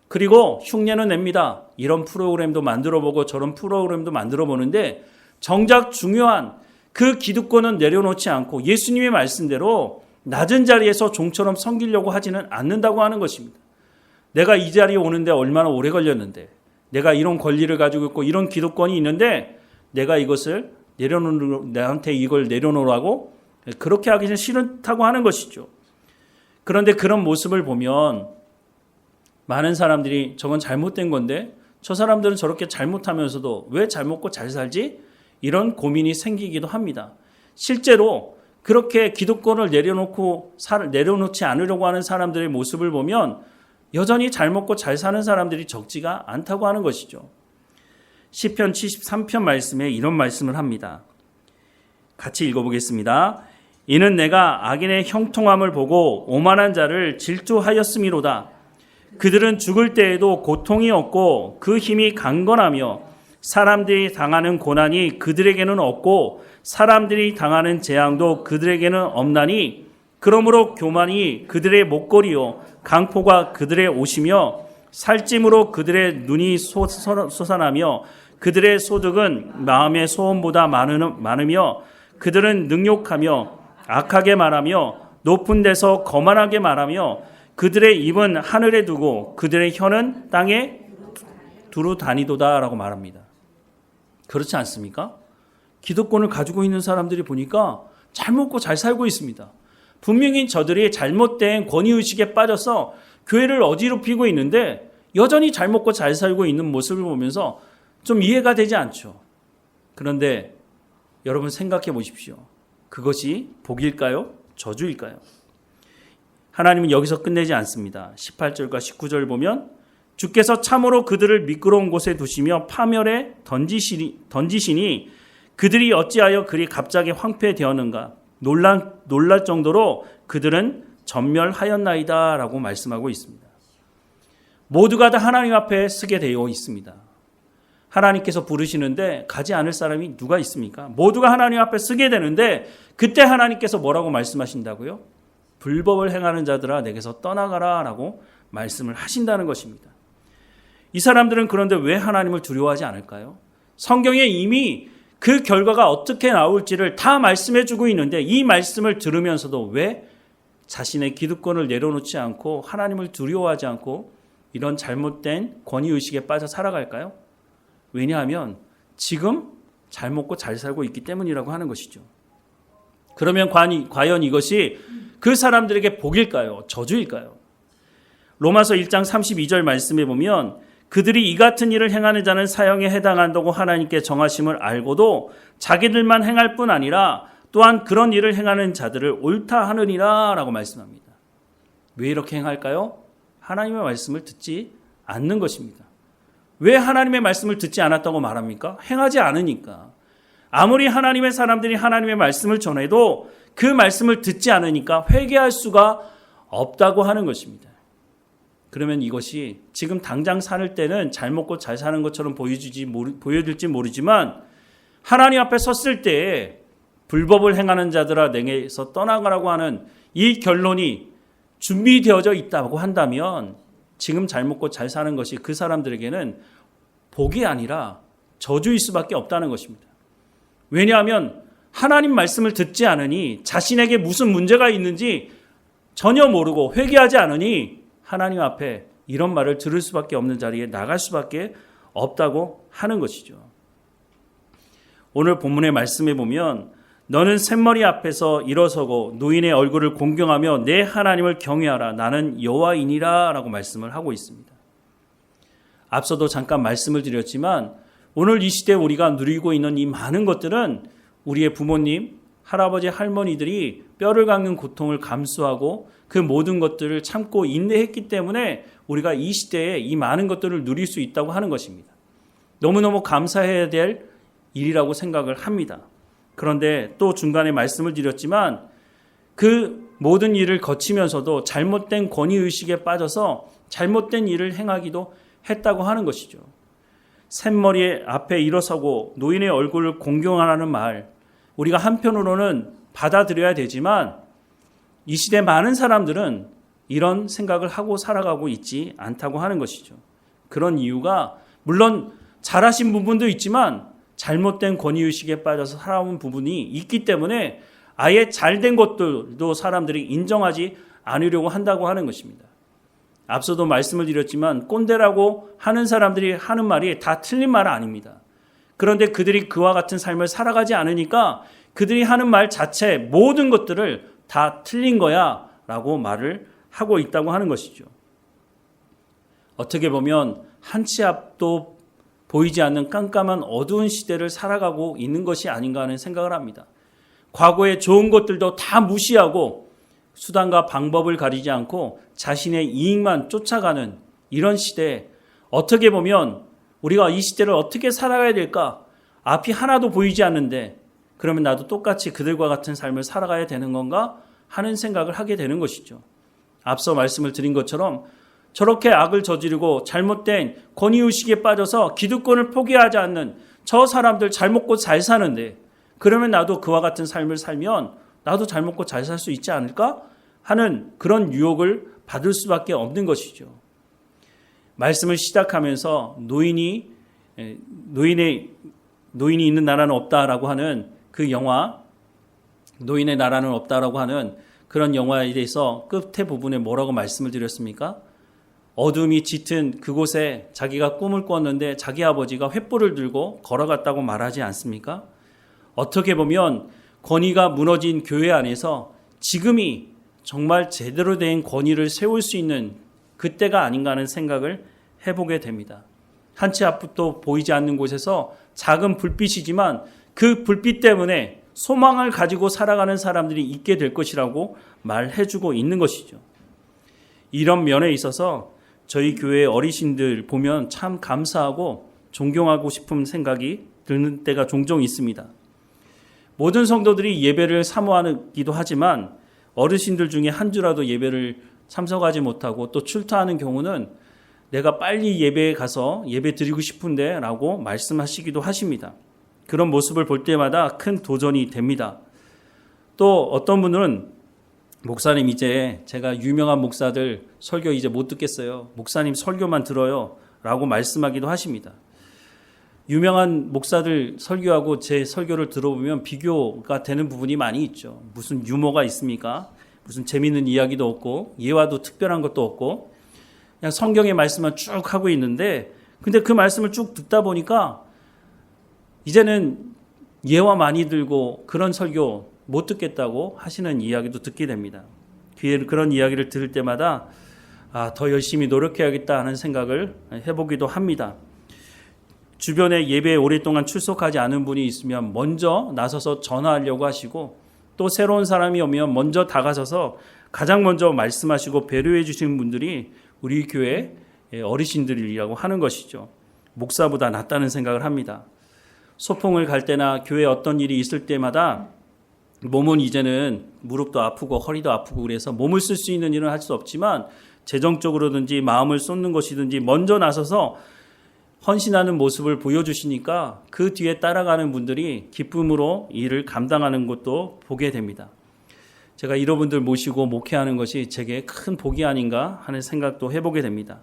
그리고 흉내는 냅니다. 이런 프로그램도 만들어보고 저런 프로그램도 만들어보는데 정작 중요한 그 기득권은 내려놓지 않고 예수님의 말씀대로 낮은 자리에서 종처럼 섬기려고 하지는 않는다고 하는 것입니다. 내가 이 자리에 오는데 얼마나 오래 걸렸는데 내가 이런 권리를 가지고 있고 이런 기득권이 있는데 내가 이것을 나한테 이걸 내려놓으라고 그렇게 하기는 싫다고 하는 것이죠. 그런데 그런 모습을 보면 많은 사람들이 저건 잘못된 건데 저 사람들은 저렇게 잘못하면서도 왜 잘 먹고 잘 살지? 이런 고민이 생기기도 합니다. 실제로 그렇게 기득권을 내려놓지 않으려고 하는 사람들의 모습을 보면 여전히 잘 먹고 잘 사는 사람들이 적지가 않다고 하는 것이죠. 시편 73편 말씀에 이런 말씀을 합니다. 같이 읽어보겠습니다. 이는 내가 악인의 형통함을 보고 오만한 자를 질투하였음이로다. 그들은 죽을 때에도 고통이 없고 그 힘이 강건하며 사람들이 당하는 고난이 그들에게는 없고 사람들이 당하는 재앙도 그들에게는 없나니 그러므로 교만이 그들의 목걸이요 강포가 그들의 옷이며 살찜으로 그들의 눈이 솟아나며 그들의 소득은 마음의 소원보다 많으며 그들은 능욕하며 악하게 말하며 높은 데서 거만하게 말하며 그들의 입은 하늘에 두고 그들의 혀는 땅에 두루 다니도다라고 말합니다. 그렇지 않습니까? 기득권을 가지고 있는 사람들이 보니까 잘 먹고 잘 살고 있습니다. 분명히 저들이 잘못된 권위의식에 빠져서 교회를 어지럽히고 있는데 여전히 잘 먹고 잘 살고 있는 모습을 보면서 좀 이해가 되지 않죠. 그런데 여러분 생각해 보십시오. 그것이 복일까요? 저주일까요? 하나님은 여기서 끝내지 않습니다. 18절과 19절 보면 주께서 참으로 그들을 미끄러운 곳에 두시며 파멸에 던지시니 그들이 어찌하여 그리 갑자기 황폐되었는가 놀랄 정도로 그들은 전멸하였나이다 라고 말씀하고 있습니다. 모두가 다 하나님 앞에 서게 되어 있습니다. 하나님께서 부르시는데 가지 않을 사람이 누가 있습니까? 모두가 하나님 앞에 서게 되는데 그때 하나님께서 뭐라고 말씀하신다고요? 불법을 행하는 자들아 내게서 떠나가라 라고 말씀을 하신다는 것입니다. 이 사람들은 그런데 왜 하나님을 두려워하지 않을까요? 성경에 이미 그 결과가 어떻게 나올지를 다 말씀해 주고 있는데 이 말씀을 들으면서도 왜 자신의 기득권을 내려놓지 않고 하나님을 두려워하지 않고 이런 잘못된 권위의식에 빠져 살아갈까요? 왜냐하면 지금 잘 먹고 잘 살고 있기 때문이라고 하는 것이죠. 그러면 과연 이것이 그 사람들에게 복일까요? 저주일까요? 로마서 1장 32절 말씀에 보면 그들이 이 같은 일을 행하는 자는 사형에 해당한다고 하나님께 정하심을 알고도 자기들만 행할 뿐 아니라 또한 그런 일을 행하는 자들을 옳다 하느니라 라고 말씀합니다. 왜 이렇게 행할까요? 하나님의 말씀을 듣지 않는 것입니다. 왜 하나님의 말씀을 듣지 않았다고 말합니까? 행하지 않으니까. 아무리 하나님의 사람들이 하나님의 말씀을 전해도 그 말씀을 듣지 않으니까 회개할 수가 없다고 하는 것입니다. 그러면 이것이 지금 당장 살 때는 잘 먹고 잘 사는 것처럼 보여질지 모르지만 하나님 앞에 섰을 때에 불법을 행하는 자들아 내게서 떠나가라고 하는 이 결론이 준비되어져 있다고 한다면 지금 잘 먹고 잘 사는 것이 그 사람들에게는 복이 아니라 저주일 수밖에 없다는 것입니다. 왜냐하면 하나님 말씀을 듣지 않으니 자신에게 무슨 문제가 있는지 전혀 모르고 회개하지 않으니 하나님 앞에 이런 말을 들을 수밖에 없는 자리에 나갈 수밖에 없다고 하는 것이죠. 오늘 본문의 말씀에 보면 너는 샘머리 앞에서 일어서고 노인의 얼굴을 공경하며 내 하나님을 경외하라. 나는 여호와이니라 라고 말씀을 하고 있습니다. 앞서도 잠깐 말씀을 드렸지만 오늘 이 시대에 우리가 누리고 있는 이 많은 것들은 우리의 부모님, 할아버지, 할머니들이 뼈를 깎는 고통을 감수하고 그 모든 것들을 참고 인내했기 때문에 우리가 이 시대에 이 많은 것들을 누릴 수 있다고 하는 것입니다. 너무너무 감사해야 될 일이라고 생각을 합니다. 그런데 또 중간에 말씀을 드렸지만 그 모든 일을 거치면서도 잘못된 권위의식에 빠져서 잘못된 일을 행하기도 했다고 하는 것이죠. 샘머리 앞에 일어서고 노인의 얼굴을 공경하라는 말, 우리가 한편으로는 받아들여야 되지만 이 시대 많은 사람들은 이런 생각을 하고 살아가고 있지 않다고 하는 것이죠. 그런 이유가 물론 잘하신 부분도 있지만 잘못된 권위의식에 빠져서 살아온 부분이 있기 때문에 아예 잘된 것들도 사람들이 인정하지 않으려고 한다고 하는 것입니다. 앞서도 말씀을 드렸지만 꼰대라고 하는 사람들이 하는 말이 다 틀린 말은 아닙니다. 그런데 그들이 그와 같은 삶을 살아가지 않으니까 그들이 하는 말 자체 모든 것들을 다 틀린 거야 라고 말을 하고 있다고 하는 것이죠. 어떻게 보면 한 치 앞도 보이지 않는 깜깜한 어두운 시대를 살아가고 있는 것이 아닌가 하는 생각을 합니다. 과거의 좋은 것들도 다 무시하고 수단과 방법을 가리지 않고 자신의 이익만 쫓아가는 이런 시대에 어떻게 보면 우리가 이 시대를 어떻게 살아가야 될까? 앞이 하나도 보이지 않는데 그러면 나도 똑같이 그들과 같은 삶을 살아가야 되는 건가? 하는 생각을 하게 되는 것이죠. 앞서 말씀을 드린 것처럼 저렇게 악을 저지르고 잘못된 권위의식에 빠져서 기득권을 포기하지 않는 저 사람들 잘 먹고 잘 사는데 그러면 나도 그와 같은 삶을 살면 나도 잘 먹고 잘 살 수 있지 않을까? 하는 그런 유혹을 받을 수밖에 없는 것이죠. 말씀을 시작하면서 노인이 있는 나라는 없다라고 하는 그 영화, 노인의 나라는 없다라고 하는 그런 영화에 대해서 끝에 부분에 뭐라고 말씀을 드렸습니까? 어둠이 짙은 그곳에 자기가 꿈을 꿨는데 자기 아버지가 횃불을 들고 걸어갔다고 말하지 않습니까? 어떻게 보면 권위가 무너진 교회 안에서 지금이 정말 제대로 된 권위를 세울 수 있는 그때가 아닌가 하는 생각을 해보게 됩니다. 한 치 앞도 보이지 않는 곳에서 작은 불빛이지만 그 불빛 때문에 소망을 가지고 살아가는 사람들이 있게 될 것이라고 말해주고 있는 것이죠. 이런 면에 있어서 저희 교회 어르신들 보면 참 감사하고 존경하고 싶은 생각이 드는 때가 종종 있습니다. 모든 성도들이 예배를 사모하기도 하지만 어르신들 중에 한 주라도 예배를 참석하지 못하고 또 출타하는 경우는 내가 빨리 예배에 가서 예배 드리고 싶은데 라고 말씀하시기도 하십니다. 그런 모습을 볼 때마다 큰 도전이 됩니다. 또 어떤 분은 목사님 이제 제가 유명한 목사들 설교 이제 못 듣겠어요. 목사님 설교만 들어요 라고 말씀하기도 하십니다. 유명한 목사들 설교하고 제 설교를 들어보면 비교가 되는 부분이 많이 있죠. 무슨 유머가 있습니까? 무슨 재미있는 이야기도 없고 예화도 특별한 것도 없고 그냥 성경의 말씀만 쭉 하고 있는데 근데 그 말씀을 쭉 듣다 보니까 이제는 예화 많이 들고 그런 설교 못 듣겠다고 하시는 이야기도 듣게 됩니다. 그런 이야기를 들을 때마다 더 열심히 노력해야겠다 하는 생각을 해보기도 합니다. 주변에 예배에 오랫동안 출석하지 않은 분이 있으면 먼저 나서서 전화하려고 하시고 또 새로운 사람이 오면 먼저 다가서서 가장 먼저 말씀하시고 배려해 주시는 분들이 우리 교회 어르신들이라고 하는 것이죠. 목사보다 낫다는 생각을 합니다. 소풍을 갈 때나 교회에 어떤 일이 있을 때마다 몸은 이제는 무릎도 아프고 허리도 아프고 그래서 몸을 쓸 수 있는 일은 할 수 없지만 재정적으로든지 마음을 쏟는 것이든지 먼저 나서서 헌신하는 모습을 보여주시니까 그 뒤에 따라가는 분들이 기쁨으로 일을 감당하는 것도 보게 됩니다. 제가 이런 분들 모시고 목회하는 것이 제게 큰 복이 아닌가 하는 생각도 해보게 됩니다.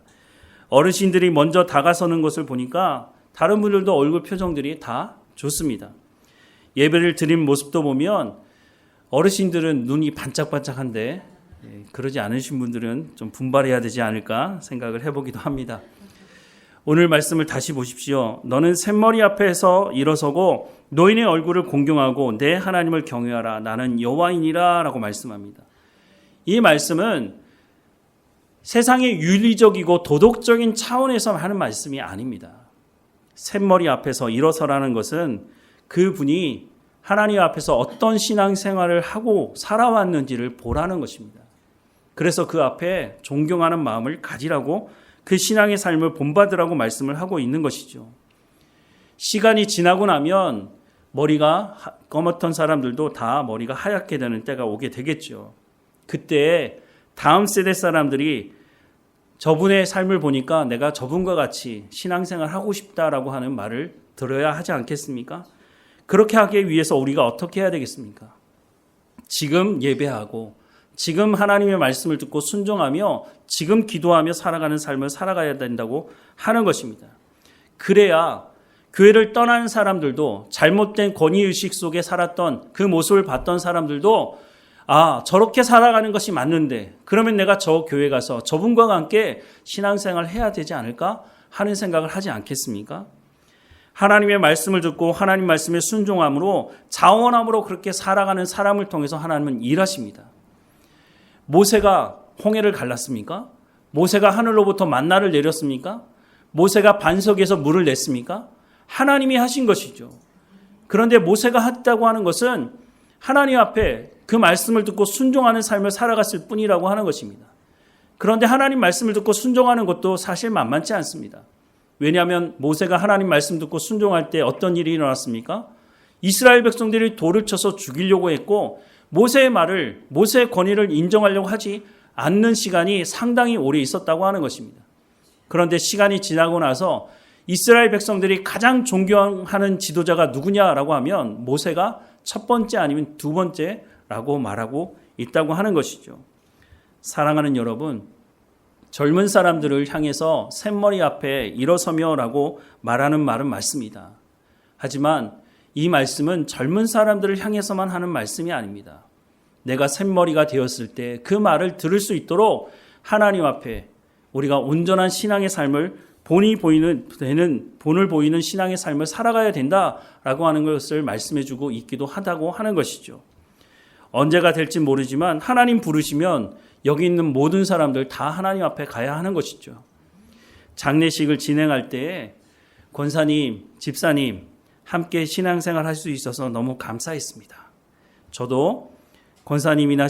어르신들이 먼저 다가서는 것을 보니까 다른 분들도 얼굴 표정들이 다 좋습니다. 예배를 드린 모습도 보면 어르신들은 눈이 반짝반짝한데 그러지 않으신 분들은 좀 분발해야 되지 않을까 생각을 해보기도 합니다. 오늘 말씀을 다시 보십시오. 너는 샘머리 앞에서 일어서고 노인의 얼굴을 공경하고 내 하나님을 경외하라. 나는 여호와이니라 라고 말씀합니다. 이 말씀은 세상의 윤리적이고 도덕적인 차원에서 하는 말씀이 아닙니다. 샘머리 앞에서 일어서라는 것은 그분이 하나님 앞에서 어떤 신앙생활을 하고 살아왔는지를 보라는 것입니다. 그래서 그 앞에 존경하는 마음을 가지라고 그 신앙의 삶을 본받으라고 말씀을 하고 있는 것이죠. 시간이 지나고 나면 머리가 검었던 사람들도 다 머리가 하얗게 되는 때가 오게 되겠죠. 그때 다음 세대 사람들이 저분의 삶을 보니까 내가 저분과 같이 신앙생활 하고 싶다라고 하는 말을 들어야 하지 않겠습니까? 그렇게 하기 위해서 우리가 어떻게 해야 되겠습니까? 지금 예배하고 지금 하나님의 말씀을 듣고 순종하며 지금 기도하며 살아가는 삶을 살아가야 된다고 하는 것입니다. 그래야 교회를 떠나는 사람들도 잘못된 권위의식 속에 살았던 그 모습을 봤던 사람들도 저렇게 살아가는 것이 맞는데 그러면 내가 저 교회 가서 저분과 함께 신앙생활을 해야 되지 않을까 하는 생각을 하지 않겠습니까? 하나님의 말씀을 듣고 하나님 말씀에 순종함으로 자원함으로 그렇게 살아가는 사람을 통해서 하나님은 일하십니다. 모세가 홍해를 갈랐습니까? 모세가 하늘로부터 만나를 내렸습니까? 모세가 반석에서 물을 냈습니까? 하나님이 하신 것이죠. 그런데 모세가 했다고 하는 것은 하나님 앞에 그 말씀을 듣고 순종하는 삶을 살아갔을 뿐이라고 하는 것입니다. 그런데 하나님 말씀을 듣고 순종하는 것도 사실 만만치 않습니다. 왜냐하면 모세가 하나님 말씀 듣고 순종할 때 어떤 일이 일어났습니까? 이스라엘 백성들이 돌을 쳐서 죽이려고 했고 모세의 말을, 모세의 권위를 인정하려고 하지 않는 시간이 상당히 오래 있었다고 하는 것입니다. 그런데 시간이 지나고 나서 이스라엘 백성들이 가장 존경하는 지도자가 누구냐라고 하면 모세가 첫 번째 아니면 두 번째라고 말하고 있다고 하는 것이죠. 사랑하는 여러분, 젊은 사람들을 향해서 샘머리 앞에 일어서며라고 말하는 말은 맞습니다. 하지만 이 말씀은 젊은 사람들을 향해서만 하는 말씀이 아닙니다. 내가 샘머리가 되었을 때 그 말을 들을 수 있도록 하나님 앞에 우리가 온전한 신앙의 삶을 본을 보이는 신앙의 삶을 살아가야 된다라고 하는 것을 말씀해주고 있기도 하다고 하는 것이죠. 언제가 될지 모르지만 하나님 부르시면 여기 있는 모든 사람들 다 하나님 앞에 가야 하는 것이죠. 장례식을 진행할 때에 권사님, 집사님 함께 신앙생활 할 수 있어서 너무 감사했습니다. 저도 권사님이나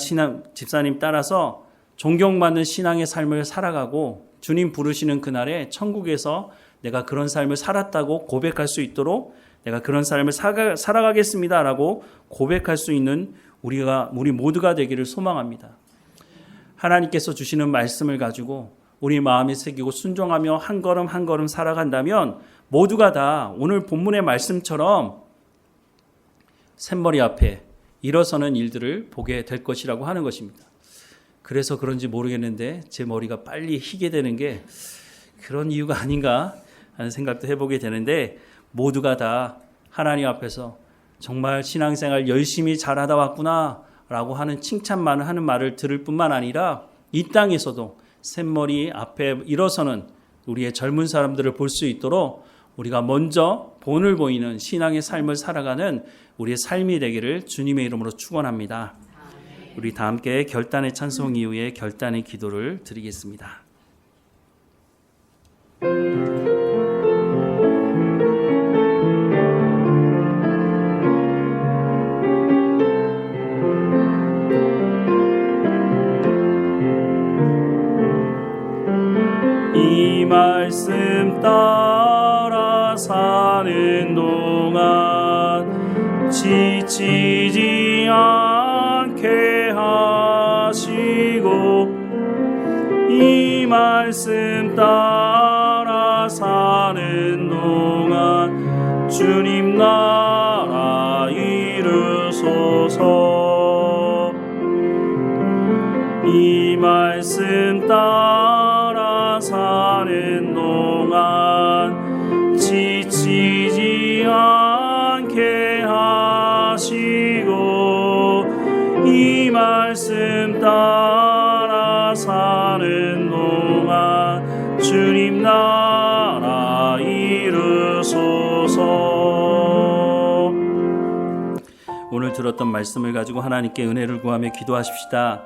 집사님 따라서 존경받는 신앙의 삶을 살아가고 주님 부르시는 그날에 천국에서 내가 그런 삶을 살았다고 고백할 수 있도록 내가 그런 삶을 살아가겠습니다라고 고백할 수 있는 우리 모두가 되기를 소망합니다. 하나님께서 주시는 말씀을 가지고 우리 마음에 새기고 순종하며 한 걸음 한 걸음 살아간다면 모두가 다 오늘 본문의 말씀처럼 샘머리 앞에 일어서는 일들을 보게 될 것이라고 하는 것입니다. 그래서 그런지 모르겠는데 제 머리가 빨리 희게 되는 게 그런 이유가 아닌가 하는 생각도 해보게 되는데 모두가 다 하나님 앞에서 정말 신앙생활 열심히 잘하다 왔구나 라고 하는 칭찬만 하는 말을 들을 뿐만 아니라 이 땅에서도 샘머리 앞에 일어서는 우리의 젊은 사람들을 볼 수 있도록 우리가 먼저 본을 보이는 신앙의 삶을 살아가는 우리의 삶이 되기를 주님의 이름으로 축원합니다. 우리 다 함께 결단의 찬송 이후에 결단의 기도를 드리겠습니다. 이 말씀 따라 사는 동안 지치지 않게 하시고 이 말씀 따라 사는 동안 주님 나라 이루소서. 이 말씀 따라 사는 동안 지치지 않게 하시고 이 말씀 따라 사는 동안 주님 나라 이루소서. 오늘 들었던 말씀을 가지고 하나님께 은혜를 구하며 기도하십시다.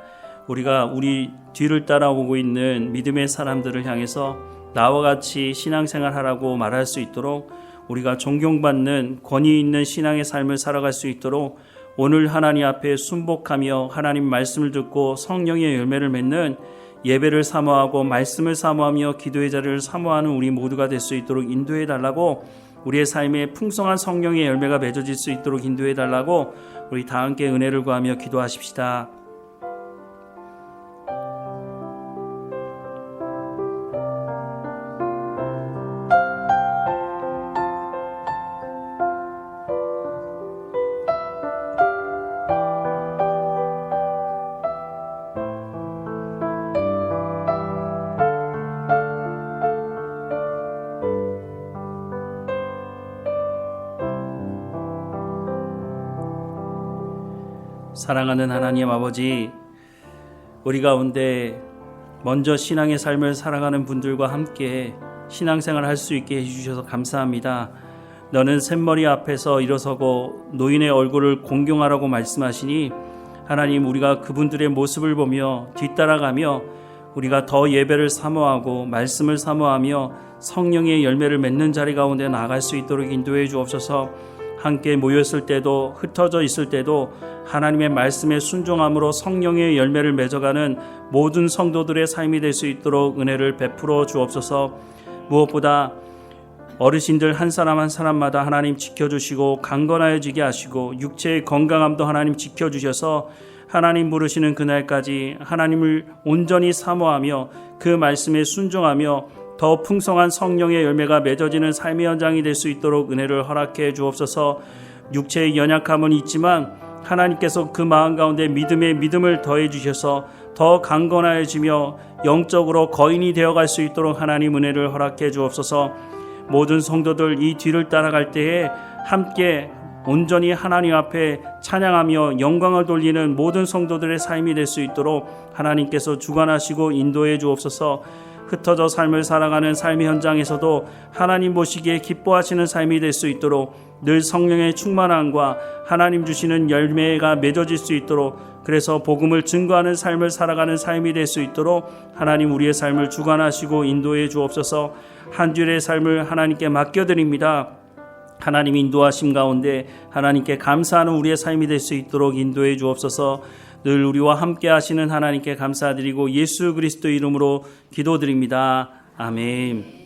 우리가 우리 뒤를 따라오고 있는 믿음의 사람들을 향해서 나와 같이 신앙생활하라고 말할 수 있도록 우리가 존경받는 권위 있는 신앙의 삶을 살아갈 수 있도록 오늘 하나님 앞에 순복하며 하나님 말씀을 듣고 성령의 열매를 맺는 예배를 사모하고 말씀을 사모하며 기도의 자리를 사모하는 우리 모두가 될 수 있도록 인도해 달라고, 우리의 삶에 풍성한 성령의 열매가 맺어질 수 있도록 인도해 달라고 우리 다 함께 은혜를 구하며 기도하십시다. 사랑하는 하나님 아버지, 우리 가운데 먼저 신앙의 삶을 살아가는 분들과 함께 신앙생활을 할 수 있게 해주셔서 감사합니다. 너는 샘머리 앞에서 일어서고 노인의 얼굴을 공경하라고 말씀하시니 하나님, 우리가 그분들의 모습을 보며 뒤따라가며 우리가 더 예배를 사모하고 말씀을 사모하며 성령의 열매를 맺는 자리 가운데 나아갈 수 있도록 인도해 주옵소서. 함께 모였을 때도 흩어져 있을 때도 하나님의 말씀에 순종함으로 성령의 열매를 맺어가는 모든 성도들의 삶이 될 수 있도록 은혜를 베풀어 주옵소서. 무엇보다 어르신들 한 사람 한 사람마다 하나님 지켜주시고 강건하여지게 하시고 육체의 건강함도 하나님 지켜주셔서 하나님 부르시는 그날까지 하나님을 온전히 사모하며 그 말씀에 순종하며 더 풍성한 성령의 열매가 맺어지는 삶의 현장이 될 수 있도록 은혜를 허락해 주옵소서. 육체의 연약함은 있지만 하나님께서 그 마음 가운데 믿음의 믿음을 더해 주셔서 더 강건하여지며 영적으로 거인이 되어갈 수 있도록 하나님 은혜를 허락해 주옵소서. 모든 성도들 이 뒤를 따라갈 때에 함께 온전히 하나님 앞에 찬양하며 영광을 돌리는 모든 성도들의 삶이 될 수 있도록 하나님께서 주관하시고 인도해 주옵소서. 흩어져 삶을 살아가는 삶의 현장에서도 하나님 보시기에 기뻐하시는 삶이 될 수 있도록 늘 성령의 충만함과 하나님 주시는 열매가 맺어질 수 있도록, 그래서 복음을 증거하는 삶을 살아가는 삶이 될 수 있도록 하나님 우리의 삶을 주관하시고 인도해 주옵소서. 한 주일의 삶을 하나님께 맡겨드립니다. 하나님 인도하심 가운데 하나님께 감사하는 우리의 삶이 될 수 있도록 인도해 주옵소서. 늘 우리와 함께 하시는 하나님께 감사드리고 예수 그리스도 이름으로 기도드립니다. 아멘.